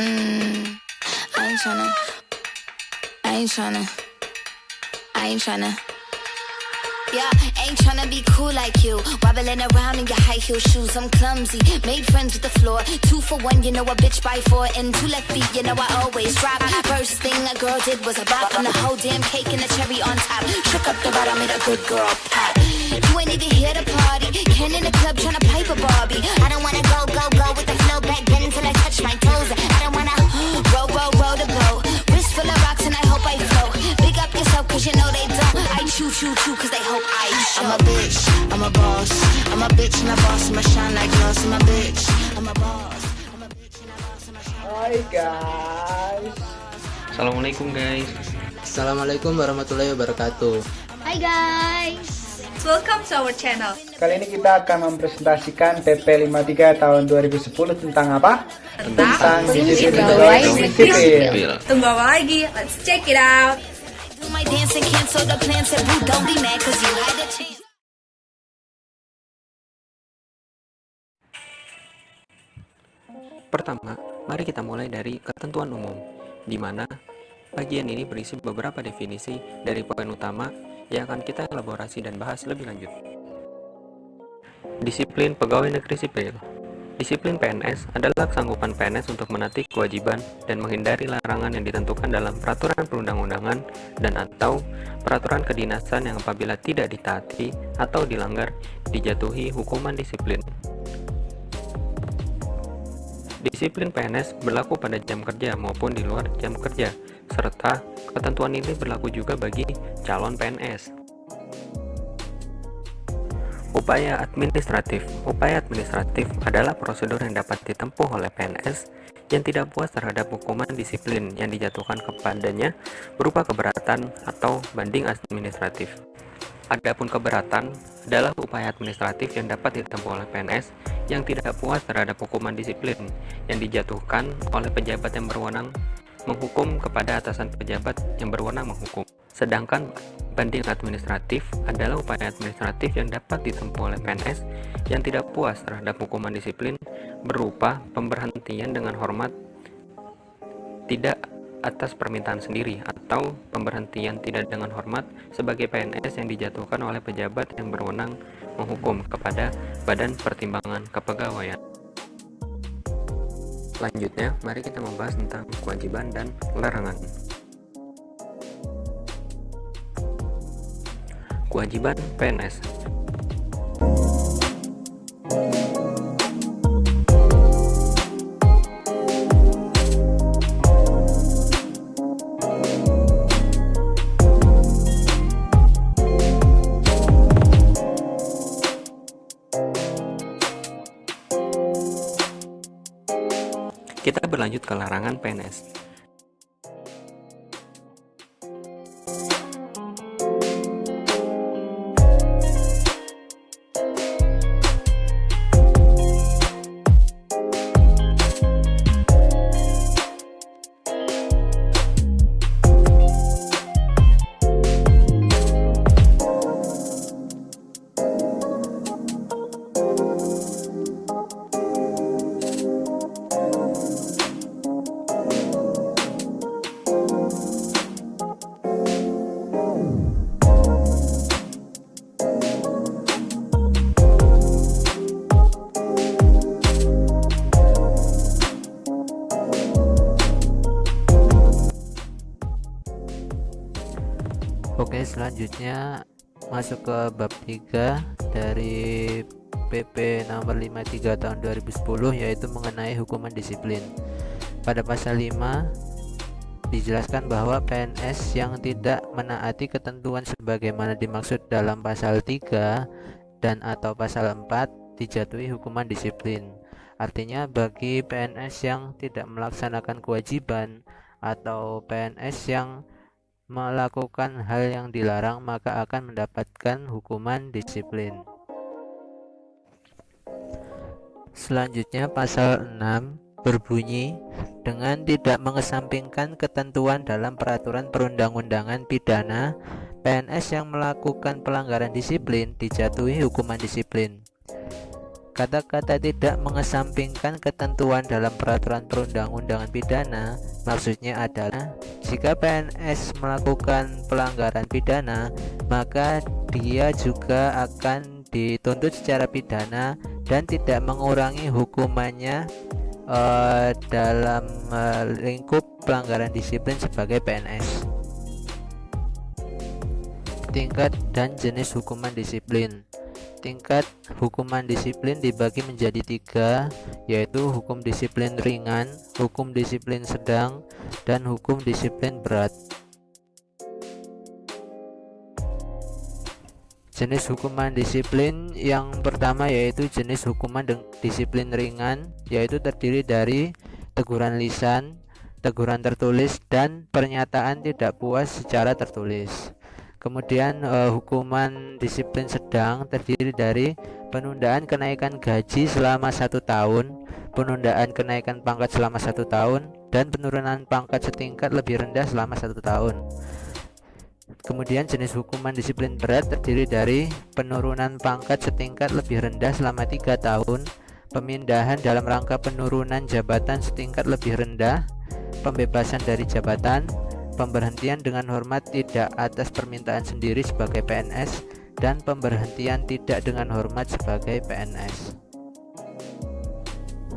Mm, I ain't tryna, I ain't tryna, I ain't tryna. Yeah, ain't tryna be cool like you. Wobbling around in your high heel shoes. I'm clumsy, made friends with the floor. 2 for 1, you know a bitch by 4. And 2 left feet, you know I always drop. First thing a girl did was a bop. And the whole damn cake and the cherry on top. Shook up the bottom, made a good girl pop. You ain't even here to party. Ken in the club tryna pipe a Barbie. I don't wanna go with the flow back then until I touch my toes. I don't wanna roll the boat. Wrist full of rocks and I hope I float. Big up yourself cause you know they don't. I choo cause they hope I show. I'm a bitch, I'm a boss. I'm a bitch and a boss. I'm a shine like gloss. I'm a bitch, I'm a boss. I'm a bitch and a boss. I'm a shine. Hai guys. Assalamualaikum guys. Assalamualaikum warahmatullahi wabarakatuh. Hai guys, welcome to our channel. Kali ini kita akan mempresentasikan PP 53 tahun 2010 tentang apa? Tentang disiplin pegawai negeri sipil. Tunggu apa lagi? Let's check it out. Do my dance and cancel the plans. Said boo, don't be mad cause you had a chance. Pertama, mari kita mulai dari ketentuan umum, di mana bagian ini berisi beberapa definisi dari poin utama yang akan kita elaborasi dan bahas lebih lanjut. Disiplin pegawai negeri sipil. Disiplin PNS adalah kesanggupan PNS untuk menaati kewajiban dan menghindari larangan yang ditentukan dalam peraturan perundang-undangan dan atau peraturan kedinasan yang apabila tidak ditaati atau dilanggar dijatuhi hukuman disiplin. Disiplin PNS berlaku pada jam kerja maupun di luar jam kerja, serta ketentuan ini berlaku juga bagi calon PNS. Upaya administratif. Upaya administratif adalah prosedur yang dapat ditempuh oleh PNS yang tidak puas terhadap hukuman disiplin yang dijatuhkan kepadanya berupa keberatan atau banding administratif. Adapun keberatan adalah upaya administratif yang dapat ditempuh oleh PNS yang tidak puas terhadap hukuman disiplin yang dijatuhkan oleh pejabat yang berwenang menghukum kepada atasan pejabat yang berwenang menghukum. Sedangkan banding administratif adalah upaya administratif yang dapat ditempuh oleh PNS yang tidak puas terhadap hukuman disiplin berupa pemberhentian dengan hormat tidak atas permintaan sendiri atau pemberhentian tidak dengan hormat sebagai PNS yang dijatuhkan oleh pejabat yang berwenang menghukum kepada Badan Pertimbangan Kepegawaian. Selanjutnya, mari kita membahas tentang kewajiban dan larangan. Kewajiban PNS. Kita berlanjut ke larangan PNS. Oke, selanjutnya masuk ke bab 3 dari PP nomor 53 tahun 2010, yaitu mengenai hukuman disiplin. Pada pasal 5 dijelaskan bahwa PNS yang tidak menaati ketentuan sebagaimana dimaksud dalam pasal 3 dan atau pasal 4 dijatuhi hukuman disiplin. Artinya bagi PNS yang tidak melaksanakan kewajiban atau PNS yang melakukan hal yang dilarang maka akan mendapatkan hukuman disiplin. Selanjutnya pasal 6 berbunyi, dengan tidak mengesampingkan ketentuan dalam peraturan perundang-undangan pidana, PNS yang melakukan pelanggaran disiplin dijatuhi hukuman disiplin. Kata-kata tidak mengesampingkan ketentuan dalam peraturan perundang-undangan pidana maksudnya adalah jika PNS melakukan pelanggaran pidana, maka dia juga akan dituntut secara pidana dan tidak mengurangi hukumannya dalam lingkup pelanggaran disiplin sebagai PNS. Tingkat dan jenis hukuman disiplin. Tingkat hukuman disiplin dibagi menjadi 3, yaitu hukum disiplin ringan, hukum disiplin sedang, dan hukum disiplin berat. Jenis hukuman disiplin yang pertama yaitu jenis hukuman disiplin ringan, yaitu terdiri dari teguran lisan, teguran tertulis, dan pernyataan tidak puas secara tertulis. Kemudian hukuman disiplin sedang terdiri dari penundaan kenaikan gaji selama 1 tahun, penundaan kenaikan pangkat selama 1 tahun, dan penurunan pangkat setingkat lebih rendah selama 1 tahun. Kemudian jenis hukuman disiplin berat terdiri dari penurunan pangkat setingkat lebih rendah selama 3 tahun, pemindahan dalam rangka penurunan jabatan setingkat lebih rendah, pembebasan dari jabatan, pemberhentian dengan hormat tidak atas permintaan sendiri sebagai PNS, dan pemberhentian tidak dengan hormat sebagai PNS.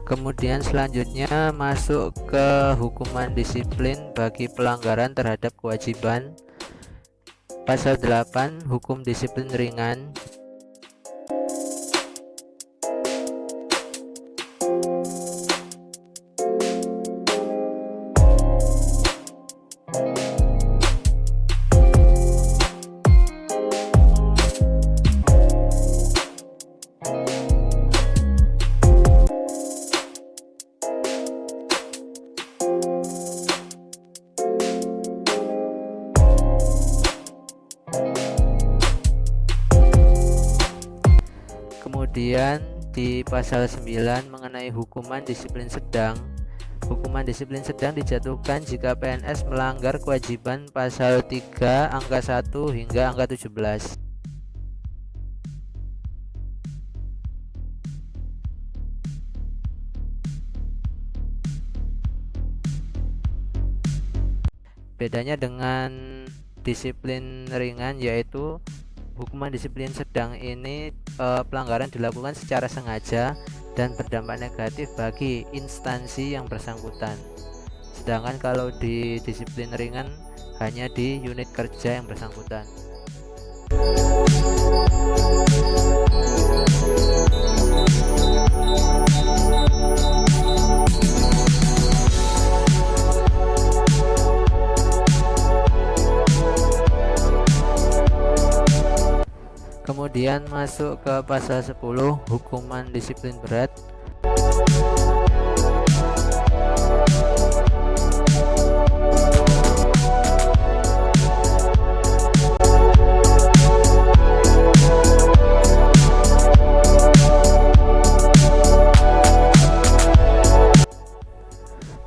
Kemudian selanjutnya masuk ke hukuman disiplin bagi pelanggaran terhadap kewajiban. Pasal 8 hukum disiplin ringan. Kemudian di pasal 9 mengenai hukuman disiplin sedang. Hukuman disiplin sedang dijatuhkan jika PNS melanggar kewajiban pasal 3 angka 1 hingga angka 17. Bedanya dengan disiplin ringan yaitu hukuman disiplin sedang ini pelanggaran dilakukan secara sengaja dan berdampak negatif bagi instansi yang bersangkutan. Sedangkan kalau di disiplin ringan hanya di unit kerja yang bersangkutan. Kemudian masuk ke pasal 10 hukuman disiplin berat.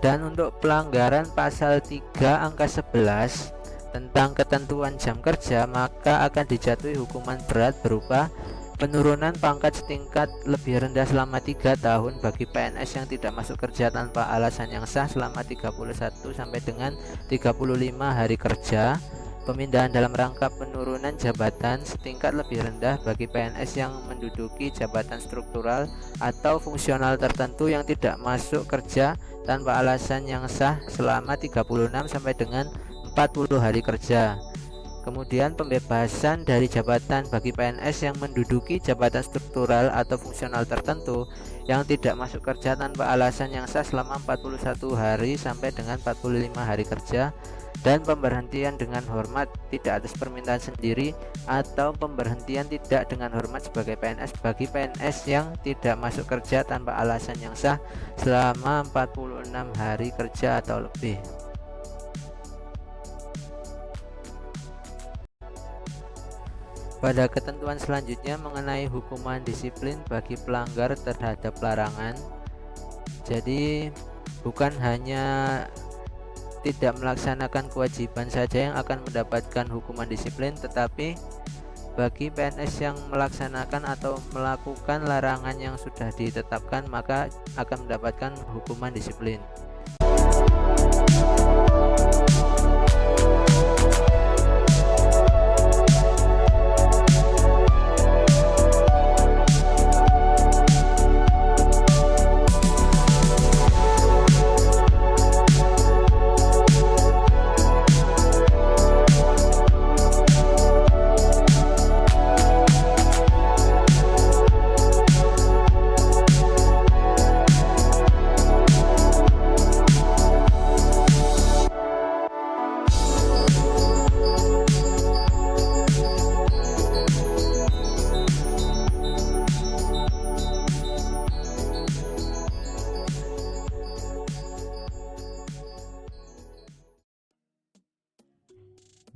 Dan untuk pelanggaran pasal 3 angka 11 tentang ketentuan jam kerja, maka akan dijatuhi hukuman berat berupa penurunan pangkat setingkat lebih rendah selama 3 tahun bagi PNS yang tidak masuk kerja tanpa alasan yang sah selama 31 sampai dengan 35 hari kerja, pemindahan dalam rangka penurunan jabatan setingkat lebih rendah bagi PNS yang menduduki jabatan struktural atau fungsional tertentu yang tidak masuk kerja tanpa alasan yang sah selama 36 sampai dengan 40 hari kerja. Kemudian pembebasan dari jabatan bagi PNS yang menduduki jabatan struktural atau fungsional tertentu yang tidak masuk kerja tanpa alasan yang sah selama 41 hari sampai dengan 45 hari kerja, dan pemberhentian dengan hormat tidak atas permintaan sendiri atau pemberhentian tidak dengan hormat sebagai PNS bagi PNS yang tidak masuk kerja tanpa alasan yang sah selama 46 hari kerja atau lebih. Pada ketentuan selanjutnya mengenai hukuman disiplin bagi pelanggar terhadap larangan. Jadi bukan hanya tidak melaksanakan kewajiban saja yang akan mendapatkan hukuman disiplin, tetapi Bagi PNS yang melaksanakan atau melakukan larangan yang sudah ditetapkan, maka akan mendapatkan hukuman disiplin.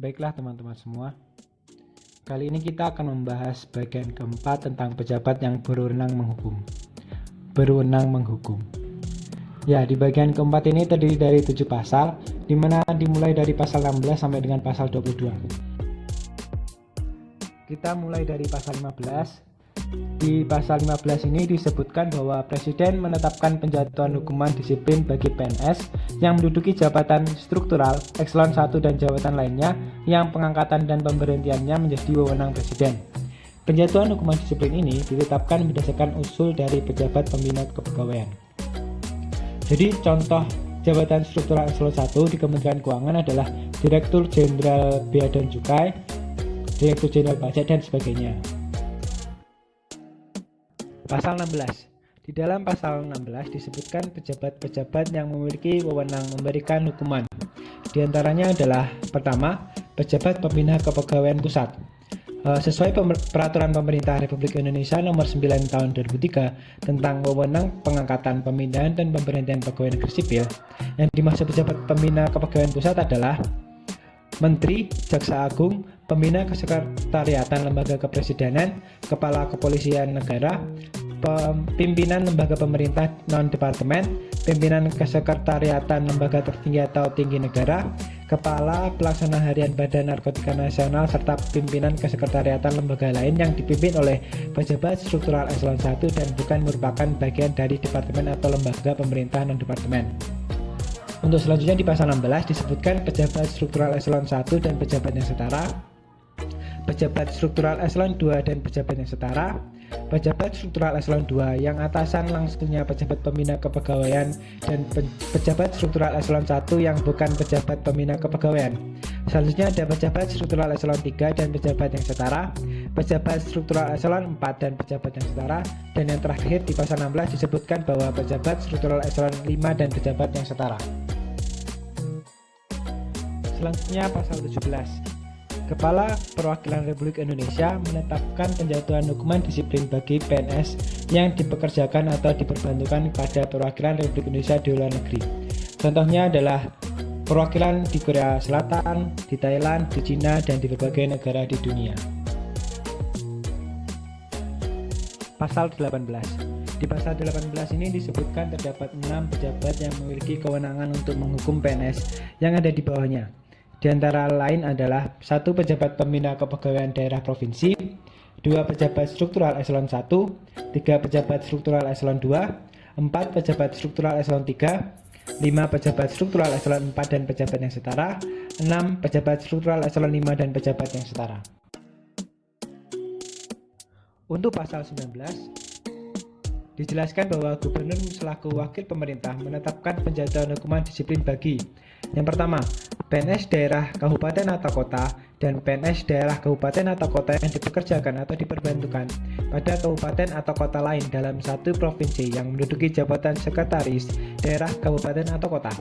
Baiklah teman-teman semua, kali ini kita akan membahas bagian keempat tentang pejabat yang berwenang menghukum. Ya, di bagian keempat ini terdiri dari 7 pasal, di mana dimulai dari pasal 16 sampai dengan pasal 22. Kita mulai dari pasal 15. Di pasal 15 ini disebutkan bahwa Presiden menetapkan penjatuhan hukuman disiplin bagi PNS yang menduduki jabatan struktural, ekselon 1 dan jabatan lainnya yang pengangkatan dan pemberhentiannya menjadi wewenang Presiden. Penjatuhan hukuman disiplin ini ditetapkan berdasarkan usul dari pejabat pembina kepegawaian. Jadi contoh jabatan struktural ekselon 1 di Kementerian Keuangan adalah Direktur Jenderal Bea dan Cukai, Direktur Jenderal Pajak dan sebagainya. Pasal 16. Di dalam pasal 16 disebutkan pejabat-pejabat yang memiliki wewenang memberikan hukuman. Di antaranya adalah pertama, pejabat pembina kepegawaian pusat. Sesuai peraturan pemerintah Republik Indonesia nomor 9 tahun 2003 tentang wewenang pengangkatan, pemindahan dan pemberhentian pegawai negeri sipil, yang dimaksud pejabat pembina kepegawaian pusat adalah Menteri, Jaksa Agung, Pembina Kesekretariatan Lembaga Kepresidenan, Kepala Kepolisian Negara, Pimpinan Lembaga Pemerintah Non-Departemen, Pimpinan Kesekretariatan Lembaga Tertinggi atau Tinggi Negara, Kepala Pelaksana Harian Badan Narkotika Nasional, serta Pimpinan Kesekretariatan Lembaga lain yang dipimpin oleh pejabat struktural ekselon 1 dan bukan merupakan bagian dari departemen atau lembaga pemerintah non-departemen. Untuk selanjutnya di pasal 16 disebutkan pejabat struktural ekselon 1 dan pejabat yang setara, pejabat struktural ekselon 2 dan pejabat yang setara, pejabat struktural ekselon 2 yang atasan langsungnya pejabat pembina kepegawaian, dan pejabat struktural ekselon 1 yang bukan pejabat pembina kepegawaian. Selanjutnya ada pejabat struktural ekselon 3 dan pejabat yang setara, pejabat struktural ekselon 4 dan pejabat yang setara, dan yang terakhir di pasal 16 disebutkan bahwa pejabat struktural ekselon 5 dan pejabat yang setara. Selanjutnya pasal 17. Kepala Perwakilan Republik Indonesia menetapkan penjatuhan hukuman disiplin bagi PNS yang dipekerjakan atau diperbantukan pada perwakilan Republik Indonesia di luar negeri. Contohnya adalah perwakilan di Korea Selatan, di Thailand, di Cina, dan di berbagai negara di dunia. Pasal 18. Di pasal 18 ini disebutkan terdapat 6 pejabat yang memiliki kewenangan untuk menghukum PNS yang ada di bawahnya. Di antara lain adalah 1 pejabat pembina kepegawaian daerah provinsi, 2 pejabat struktural ekselon 1, 3 pejabat struktural ekselon 2, 4 pejabat struktural ekselon 3, 5 pejabat struktural ekselon 4 dan pejabat yang setara, 6 pejabat struktural ekselon 5 dan pejabat yang setara. Untuk pasal 19, dijelaskan bahwa gubernur selaku wakil pemerintah menetapkan penjatuhan hukuman disiplin bagi yang pertama, PNS daerah kabupaten atau kota dan PNS daerah kabupaten atau kota yang dipekerjakan atau diperbantukan pada kabupaten atau kota lain dalam satu provinsi yang menduduki jabatan sekretaris daerah kabupaten atau kota.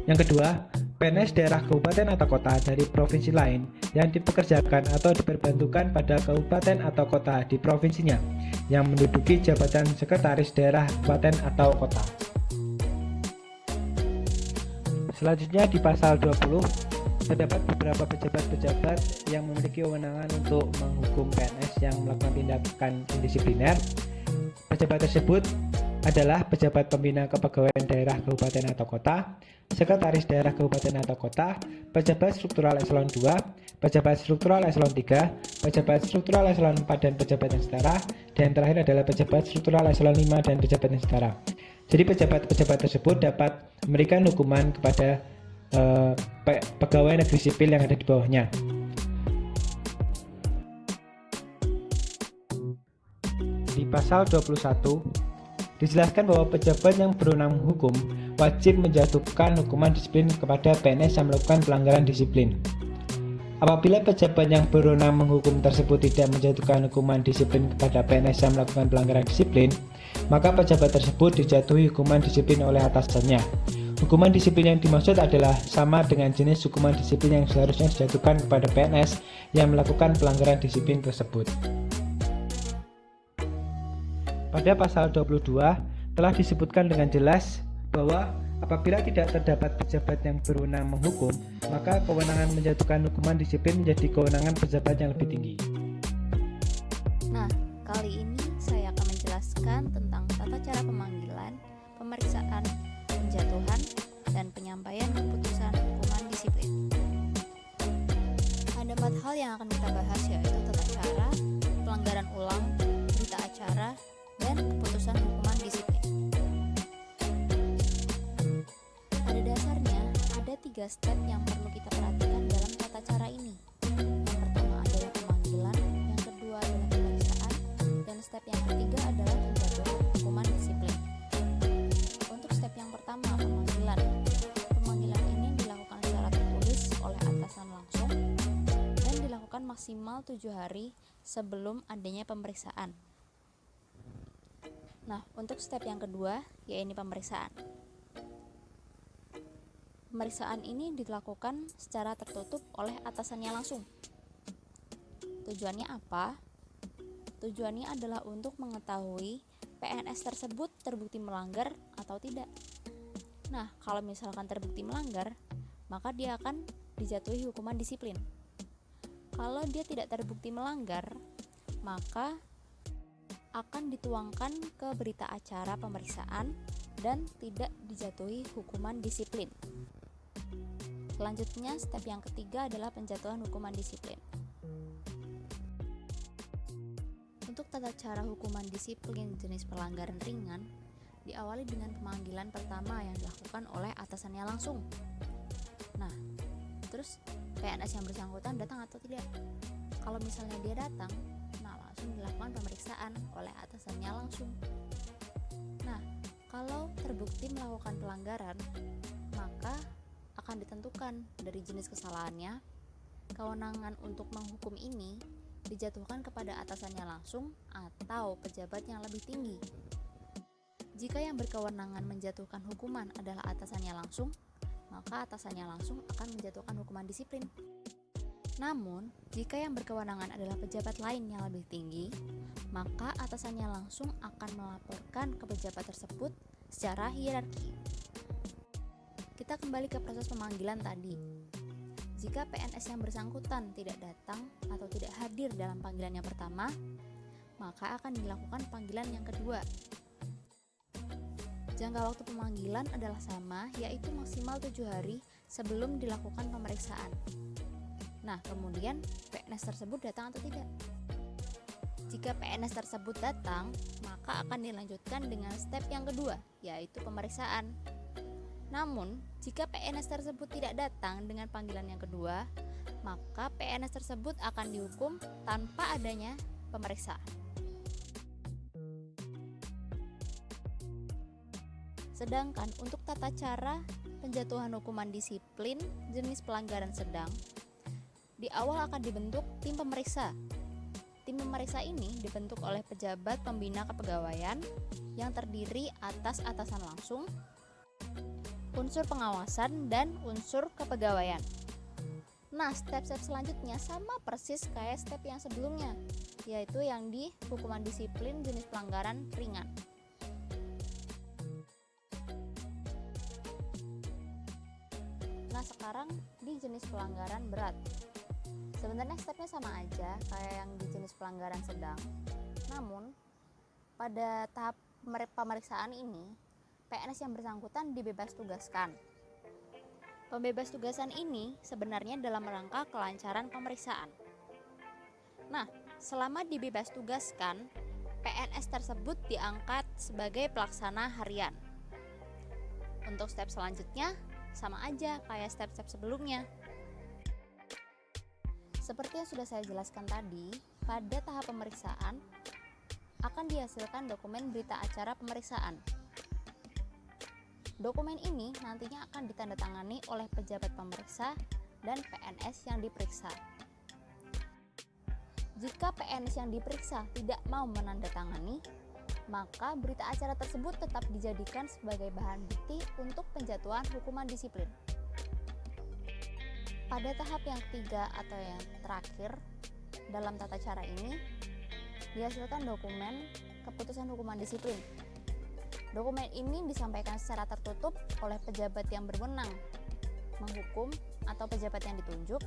Yang kedua, PNS daerah kabupaten atau kota dari provinsi lain yang dipekerjakan atau diperbantukan pada kabupaten atau kota di provinsinya yang menduduki jabatan sekretaris daerah kabupaten atau kota. Selanjutnya di pasal 20 terdapat beberapa pejabat-pejabat yang memiliki kewenangan untuk menghukum PNS yang melakukan tindakan indisipliner. Pejabat tersebut adalah pejabat pembina kepegawaian daerah kabupaten atau kota, sekretaris daerah kabupaten atau kota, pejabat struktural eselon 2, pejabat struktural eselon 3, pejabat struktural eselon 4 dan pejabat yang setara, dan terakhir adalah pejabat struktural eselon 5 dan pejabat yang setara. Jadi pejabat-pejabat tersebut dapat memberikan hukuman kepada pegawai negeri sipil yang ada di bawahnya. Di pasal 21 dijelaskan bahwa pejabat yang berwenang menghukum wajib menjatuhkan hukuman disiplin kepada PNS yang melakukan pelanggaran disiplin. Apabila pejabat yang berwenang menghukum tersebut tidak menjatuhkan hukuman disiplin kepada PNS yang melakukan pelanggaran disiplin, maka pejabat tersebut dijatuhi hukuman disiplin oleh atasannya. Hukuman disiplin yang dimaksud adalah sama dengan jenis hukuman disiplin yang seharusnya dijatuhkan kepada PNS yang melakukan pelanggaran disiplin tersebut. Pada pasal 22 telah disebutkan dengan jelas bahwa apabila tidak terdapat pejabat yang berwenang menghukum, maka kewenangan menjatuhkan hukuman disiplin menjadi kewenangan pejabat yang lebih tinggi. Nah, kali ini saya akan menjelaskan tentang tata cara pemanggilan, pemeriksaan, penjatuhan, dan penyampaian keputusan hukuman disiplin. Ada 4 hal yang akan kita bahas, yaitu tata cara, pelanggaran ulang, berita acara, dan keputusan hukuman disiplin. Pada dasarnya, ada 3 step yang perlu kita perhatikan dalam tata cara ini. Yang pertama adalah pemanggilan, yang kedua adalah pemeriksaan, dan step yang ketiga adalah penjatuhan hukuman disiplin. Untuk step yang pertama, pemanggilan. Pemanggilan ini dilakukan secara tertulis oleh atasan langsung dan dilakukan maksimal 7 hari sebelum adanya pemeriksaan. Nah, untuk step yang kedua, yaitu pemeriksaan. Pemeriksaan ini dilakukan secara tertutup oleh atasannya langsung. Tujuannya apa? Tujuannya adalah untuk mengetahui PNS tersebut terbukti melanggar atau tidak. Nah, kalau misalkan terbukti melanggar, maka dia akan dijatuhi hukuman disiplin. Kalau dia tidak terbukti melanggar, maka akan dituangkan ke berita acara pemeriksaan dan tidak dijatuhi hukuman disiplin. Selanjutnya, step yang ketiga adalah penjatuhan hukuman disiplin. Untuk tata cara hukuman disiplin jenis pelanggaran ringan, diawali dengan pemanggilan pertama yang dilakukan oleh atasannya langsung. Nah, terus PNS yang bersangkutan datang atau tidak? Kalau misalnya dia datang, langsung dilakukan pemeriksaan oleh atasannya langsung. Nah, kalau terbukti melakukan pelanggaran, maka akan ditentukan dari jenis kesalahannya. Kewenangan untuk menghukum ini dijatuhkan kepada atasannya langsung atau pejabat yang lebih tinggi. Jika yang berkewenangan menjatuhkan hukuman adalah atasannya langsung, maka atasannya langsung akan menjatuhkan hukuman disiplin. Namun, jika yang berkewenangan adalah pejabat lain yang lebih tinggi, maka atasannya langsung akan melaporkan ke pejabat tersebut secara hierarki. Kita kembali ke proses pemanggilan tadi. Jika PNS yang bersangkutan tidak datang atau tidak hadir dalam panggilan yang pertama, maka akan dilakukan panggilan yang kedua. Jangka waktu pemanggilan adalah sama, yaitu maksimal 7 hari sebelum dilakukan pemeriksaan. Nah, kemudian PNS tersebut datang atau tidak? Jika PNS tersebut datang, maka akan dilanjutkan dengan step yang kedua, yaitu pemeriksaan. Namun, jika PNS tersebut tidak datang dengan panggilan yang kedua, maka PNS tersebut akan dihukum tanpa adanya pemeriksaan. Sedangkan untuk tata cara penjatuhan hukuman disiplin jenis pelanggaran sedang, di awal akan dibentuk tim pemeriksa. Tim pemeriksa ini dibentuk oleh pejabat pembina kepegawaian yang terdiri atas atasan langsung, unsur pengawasan, dan unsur kepegawaian. Nah, step-step selanjutnya sama persis kayak step yang sebelumnya, yaitu yang di hukuman disiplin jenis pelanggaran ringan. Nah, sekarang di jenis pelanggaran berat. Sebenarnya stepnya sama aja kayak yang di jenis pelanggaran sedang. Namun, pada tahap pemeriksaan ini, PNS yang bersangkutan dibebas tugaskan. Pembebas tugasan ini sebenarnya dalam rangka kelancaran pemeriksaan. Nah, selama dibebas tugaskan, PNS tersebut diangkat sebagai pelaksana harian. Untuk step selanjutnya, sama aja kayak step-step sebelumnya. Seperti yang sudah saya jelaskan tadi, pada tahap pemeriksaan akan dihasilkan dokumen berita acara pemeriksaan. Dokumen ini nantinya akan ditandatangani oleh pejabat pemeriksa dan PNS yang diperiksa. Jika PNS yang diperiksa tidak mau menandatangani, maka berita acara tersebut tetap dijadikan sebagai bahan bukti untuk penjatuhan hukuman disiplin. Pada tahap yang ketiga atau yang terakhir dalam tata cara ini, dihasilkan dokumen keputusan hukuman disiplin. Dokumen ini disampaikan secara tertutup oleh pejabat yang berwenang menghukum atau pejabat yang ditunjuk,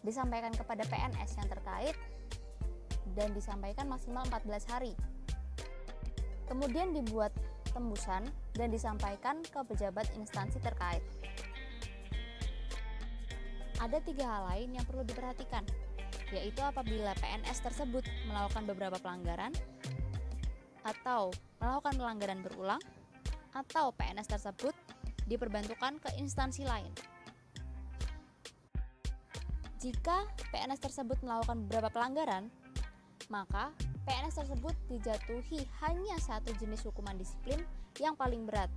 disampaikan kepada PNS yang terkait, dan disampaikan maksimal 14 hari. Kemudian dibuat tembusan dan disampaikan ke pejabat instansi terkait. Ada 3 hal lain yang perlu diperhatikan, yaitu apabila PNS tersebut melakukan beberapa pelanggaran, atau melakukan pelanggaran berulang, atau PNS tersebut diperbantukan ke instansi lain. Jika PNS tersebut melakukan beberapa pelanggaran, maka PNS tersebut dijatuhi hanya satu jenis hukuman disiplin yang paling berat.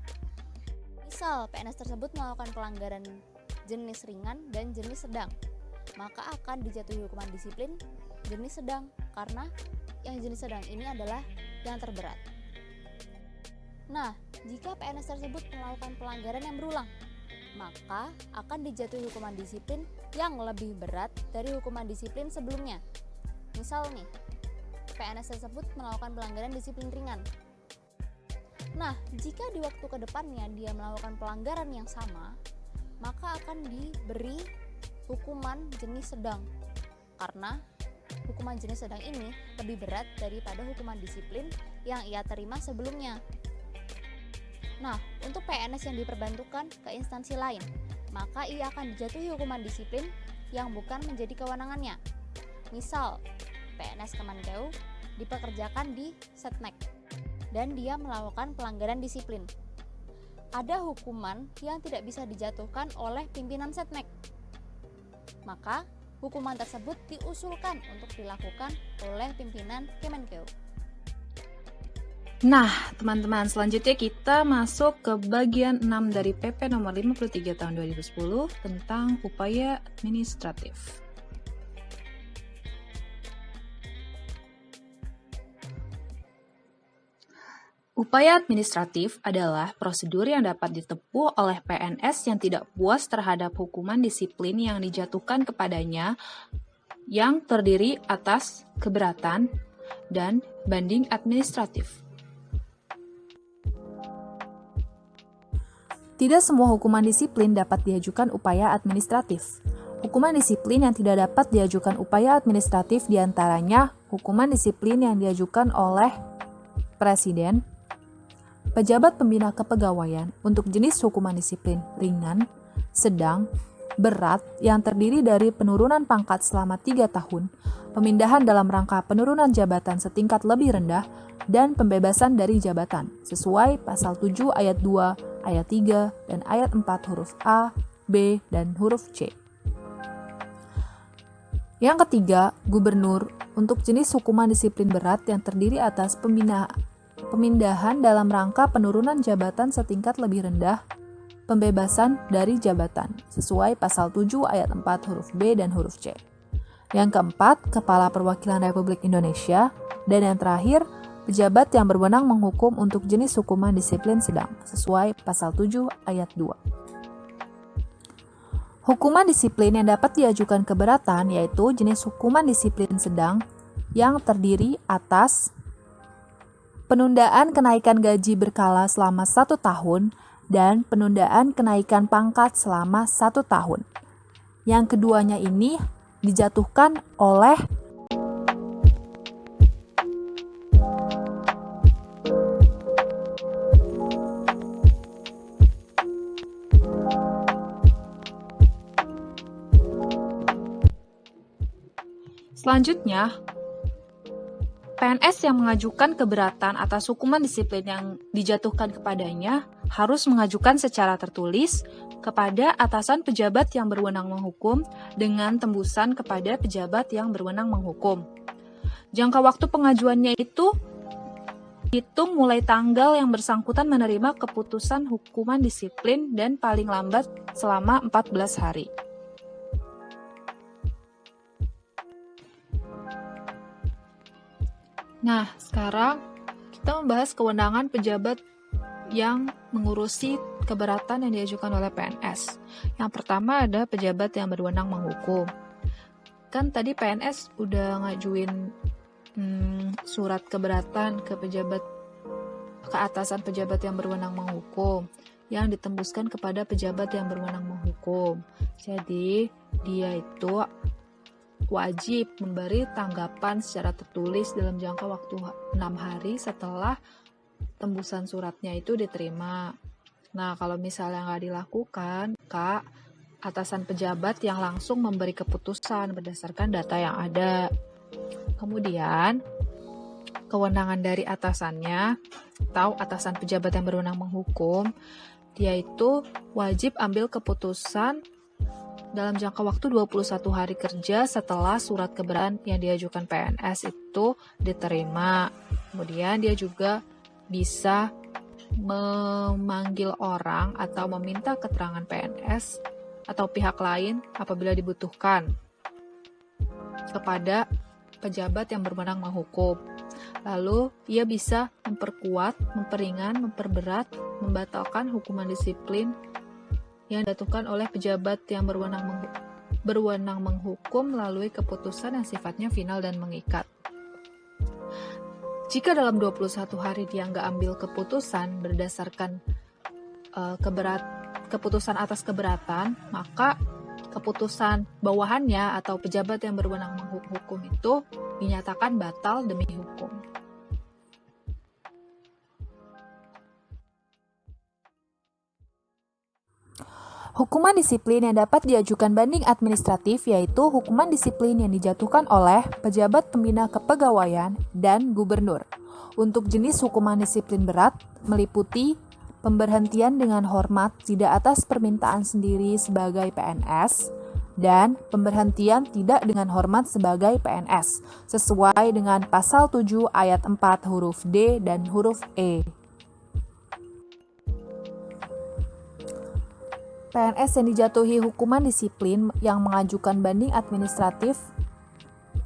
Misal PNS tersebut melakukan pelanggaran jenis ringan dan jenis sedang, maka akan dijatuhi hukuman disiplin jenis sedang, karena yang jenis sedang ini adalah yang terberat. Nah, jika PNS tersebut melakukan pelanggaran yang berulang, maka akan dijatuhi hukuman disiplin yang lebih berat dari hukuman disiplin sebelumnya. Misal nih, PNS tersebut melakukan pelanggaran disiplin ringan. Nah, jika di waktu kedepannya dia melakukan pelanggaran yang sama, maka akan diberi hukuman jenis sedang, karena hukuman jenis sedang ini lebih berat daripada hukuman disiplin yang ia terima sebelumnya. Nah, untuk PNS yang diperbantukan ke instansi lain, maka ia akan dijatuhi hukuman disiplin yang bukan menjadi kewenangannya. Misal, PNS Kemenkeu dipekerjakan di Setnek dan dia melakukan pelanggaran disiplin. Ada hukuman yang tidak bisa dijatuhkan oleh pimpinan Setnek, maka hukuman tersebut diusulkan untuk dilakukan oleh pimpinan Kemenkeu. Nah, teman-teman, selanjutnya kita masuk ke bagian 6 dari PP nomor 53 tahun 2010 tentang upaya administratif. Upaya administratif adalah prosedur yang dapat ditempuh oleh PNS yang tidak puas terhadap hukuman disiplin yang dijatuhkan kepadanya yang terdiri atas keberatan dan banding administratif. Tidak semua hukuman disiplin dapat diajukan upaya administratif. Hukuman disiplin yang tidak dapat diajukan upaya administratif diantaranya hukuman disiplin yang diajukan oleh Presiden, pejabat pembina kepegawaian untuk jenis hukuman disiplin ringan, sedang, berat yang terdiri dari penurunan pangkat selama 3 tahun, pemindahan dalam rangka penurunan jabatan setingkat lebih rendah, dan pembebasan dari jabatan sesuai pasal 7 ayat 2, ayat 3, dan ayat 4 huruf A, B, dan huruf C. Yang ketiga, gubernur untuk jenis hukuman disiplin berat yang terdiri atas pemindahan dalam rangka penurunan jabatan setingkat lebih rendah, pembebasan dari jabatan sesuai pasal 7 ayat 4 huruf B dan huruf C. Yang keempat, Kepala Perwakilan Republik Indonesia, dan yang terakhir, pejabat yang berwenang menghukum untuk jenis hukuman disiplin sedang sesuai pasal 7 ayat 2. Hukuman disiplin yang dapat diajukan keberatan yaitu jenis hukuman disiplin sedang yang terdiri atas penundaan kenaikan gaji berkala selama 1 tahun dan penundaan kenaikan pangkat selama 1 tahun. Yang keduanya ini dijatuhkan oleh Selanjutnya, PNS yang mengajukan keberatan atas hukuman disiplin yang dijatuhkan kepadanya harus mengajukan secara tertulis kepada atasan pejabat yang berwenang menghukum dengan tembusan kepada pejabat yang berwenang menghukum. Jangka waktu pengajuannya itu hitung mulai tanggal yang bersangkutan menerima keputusan hukuman disiplin dan paling lambat selama 14 hari. Nah, sekarang kita membahas kewenangan pejabat yang mengurusi keberatan yang diajukan oleh PNS. Yang pertama ada pejabat yang berwenang menghukum. Kan tadi PNS udah ngajuin surat keberatan ke atasan pejabat yang berwenang menghukum yang ditembuskan kepada pejabat yang berwenang menghukum. Jadi, dia itu wajib memberi tanggapan secara tertulis dalam jangka waktu 6 hari setelah tembusan suratnya itu diterima. Nah, kalau misalnya nggak dilakukan, atasan pejabat yang langsung memberi keputusan berdasarkan data yang ada. Kemudian, kewenangan dari atasannya atau atasan pejabat yang berwenang menghukum, dia itu wajib ambil keputusan dalam jangka waktu 21 hari kerja setelah surat keberatan yang diajukan PNS itu diterima. Kemudian dia juga bisa memanggil orang atau meminta keterangan PNS atau pihak lain apabila dibutuhkan kepada pejabat yang berwenang menghukum. Lalu ia bisa memperkuat, memperingan, memperberat, membatalkan hukuman disiplin yang dijatuhkan oleh pejabat yang berwenang menghukum melalui keputusan yang sifatnya final dan mengikat. Jika dalam 21 hari dia nggak ambil keputusan berdasarkan keputusan atas keberatan, maka keputusan bawahannya atau pejabat yang berwenang menghukum itu dinyatakan batal demi hukum. Hukuman disiplin yang dapat diajukan banding administratif yaitu hukuman disiplin yang dijatuhkan oleh pejabat pembina kepegawaian dan gubernur. Untuk jenis hukuman disiplin berat meliputi pemberhentian dengan hormat tidak atas permintaan sendiri sebagai PNS dan pemberhentian tidak dengan hormat sebagai PNS sesuai dengan pasal 7 ayat 4 huruf D dan huruf E. PNS yang dijatuhi hukuman disiplin yang mengajukan banding administratif,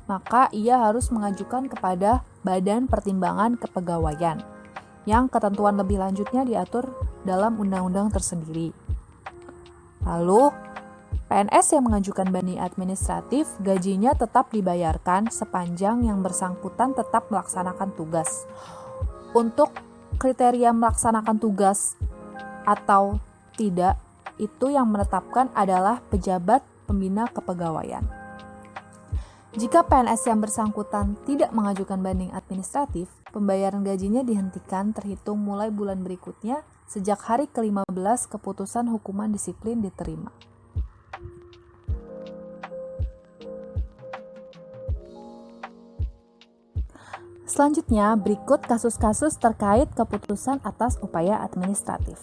maka ia harus mengajukan kepada Badan Pertimbangan Kepegawaian, yang ketentuan lebih lanjutnya diatur dalam undang-undang tersendiri. Lalu, PNS yang mengajukan banding administratif, gajinya tetap dibayarkan sepanjang yang bersangkutan tetap melaksanakan tugas. Untuk kriteria melaksanakan tugas atau tidak, itu yang menetapkan adalah pejabat pembina kepegawaian. Jika PNS yang bersangkutan tidak mengajukan banding administratif, pembayaran gajinya dihentikan terhitung mulai bulan berikutnya sejak hari ke-15 keputusan hukuman disiplin diterima. Selanjutnya, berikut kasus-kasus terkait keputusan atas upaya administratif.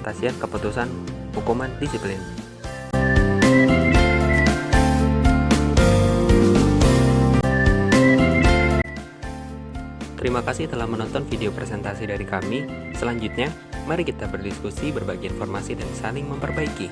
pengimplementasian keputusan hukuman disiplin. Terima kasih telah menonton video presentasi dari kami. Selanjutnya, mari kita berdiskusi, berbagi informasi, dan saling memperbaiki.